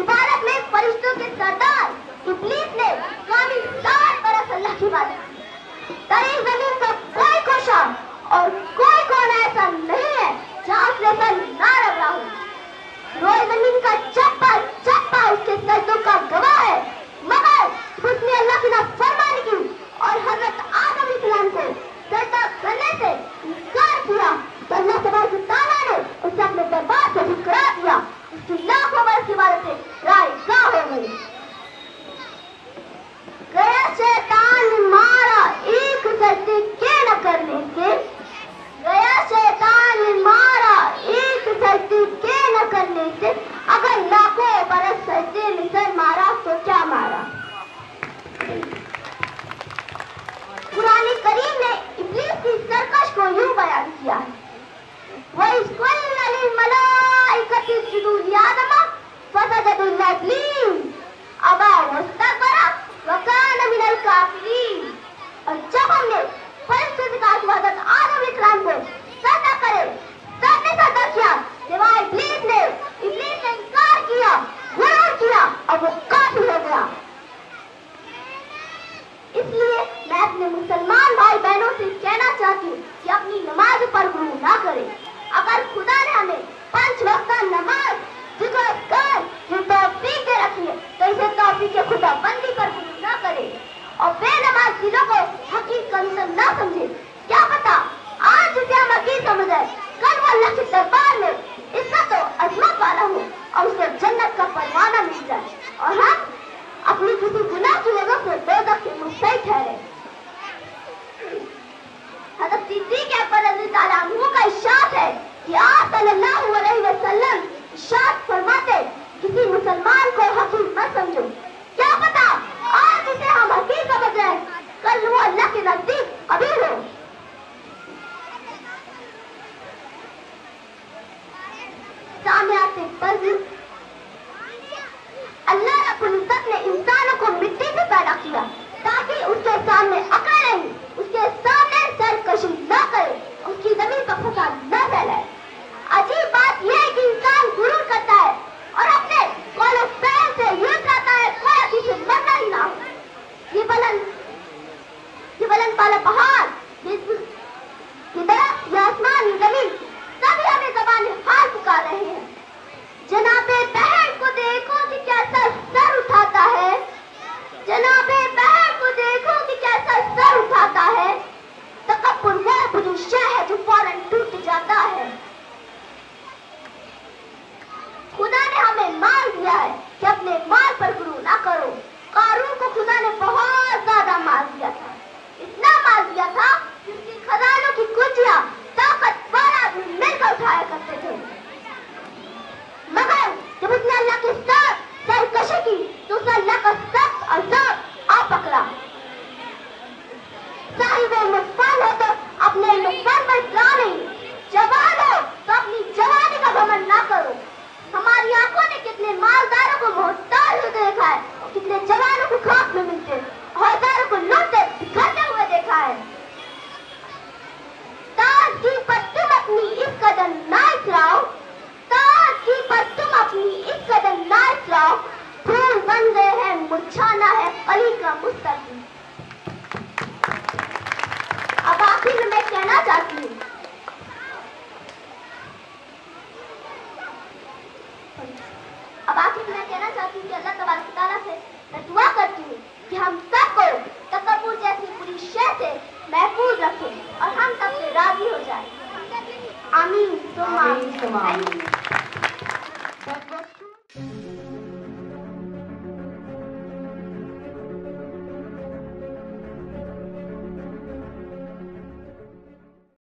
इबादत में फरिश्तों के सरदार इब्लीस ने काफी 60 बरस अल्लाह की इबादत की। तरी जमीन का कोई कोशा और कोई कोना ऐसा नहीं है जहाँ उसने सर ना रगड़ा हो। रोए जमीन का चप्पा चप्पा उसके सजदों का गवाह है, मगर उसने अल्लाह की नाफरमानी की और हजरत आदम अलैहिस्सलाम को सजदा करने से इनकार किया तो अल्लाह तबारक व तआला ने उसे अपने दरबार से ठुकरा दिया। उसकी लाखों बरस की इबादतें रायगाह हो गई। गया शैतान मारा एक सजदे के न करने से, गया शैतान मारा एक सजदे के न करने से, अगर लाखों बरस सजदे में सर मारा तो क्या मारा। कुरान करीम ने इब्लीस की सरकश को यूं बयान किया है, वइज़ लिल मलाइकति इसजुदू लिआदम फसजदू इल्ला इब्लीस अबा वस्तकबरा व कान मिनल काफिरीन। और जब हमने फरिश्तों से कहा कि हज़रत आदम अलैहिस्सलाम को सजदा करे, सबने सजदा किया, सिवाय इब्लीस ने इनकार किया, गुनाह किया और वो काफिर हो गया। इसलिए मैं अपने मुसलमान भाई बहनों से कहना चाहती हूँ कि अपनी नमाज पर गुरूर ना करें। अगर खुदा ने हमें 5 वक्त नमाज जिक्र कर जो तौफीक दे रखी है तो इसे तौफीक खुदा बंदी पर गुरूर ना करे और बेनमाज दिलों को हकीक का मिसल ना समझे। क्या पता आज जिसे हम हकीक समझ है कल वो अल्लाह के दरबार में इज्जत और अजमत वाला हो और उसे जन्नत का परवाना मिल जाए और हम अपनी किसी गुनाह की वजह से दोज़ख के मुस्तहिक ठहरे। हज़रत सिद्दीक़ अकबर रज़ियल्लाहु अन्हु का इरशाद है कि आप सल्लल्लाहु अलैहि वसल्लम इरशाद फरमाते, किसी मुसलमान को हकीक मत समझो। क्या पता आज जिसे हम हकीक समझ रहे हैं कल वो अल्लाह के नजदीक कबीर हो। सामयात फर्ज़, अल्लाह रब्बुल इज्जत ने इंसानों को मिट्टी से पैदा किया ताकि उसके सामने अकड़ नहीं, उसके सामने सरकशी न करे, उसकी जमीन पर फसाद न फैलाए। अजीब बात यह है कि इंसान गुरूर करता है और अपने कौल फैल से ये चाहता है कोई किसी मरना ही ना हो। ये बुलंद वाला पहाड़, ये दरख्त, ये आसमान, ये जमीन सभी हमें ज़बान हाल पुकार रहे हैं। जनाबे बहर को देखो कि कैसा सर उठाता है, जनाबे बहर को देखो कि कैसा सर उठाता है। तकब्बुर वो बुरी शय है जो फौरन टूट जाता है। खुदा ने हमें माल दिया है कि अपने माल पर गुरूर ना करो। कारून को खुदा ने बहुत ज्यादा माल दिया था, इतना माल दिया था कि उसकी खजानों की कुंजियां ताकतवर आदमी मिलकर उठाया करते थे। मगर जब उसने अल्लाह के साथ सरकशी की तो उसे अल्लाह का सख्त अज़ाब आ पकड़ा। साहिब नुक़सान हो तो अपने नुक़सान पर इतना नहीं, जवान हो तो अपनी जवानी का घमंड ना करो। हमारी आंखों ने कितने मालदारों को मोहताज होते देखा है और कितने जवानों को खाक में मिलते और हजारों को लूटते बिखरते हुए देखा है। ताज की पर तुम अपनी इस कदम ना इतराओ, ताज की पर तुम अपनी इस कदम ना इतराओ, फूल बन गए हैं मुरझाना है कली का मुस्तक़बिल। अब आखिर में मैं कहना चाहती हूँ, कि अल्लाह तबारक व तआला से मैं दुआ करती हूँ कि हम सबको तकब्बुर जैसी बुरी शय से महफूज रखे और हम सबसे राजी हो जाए। आमीन।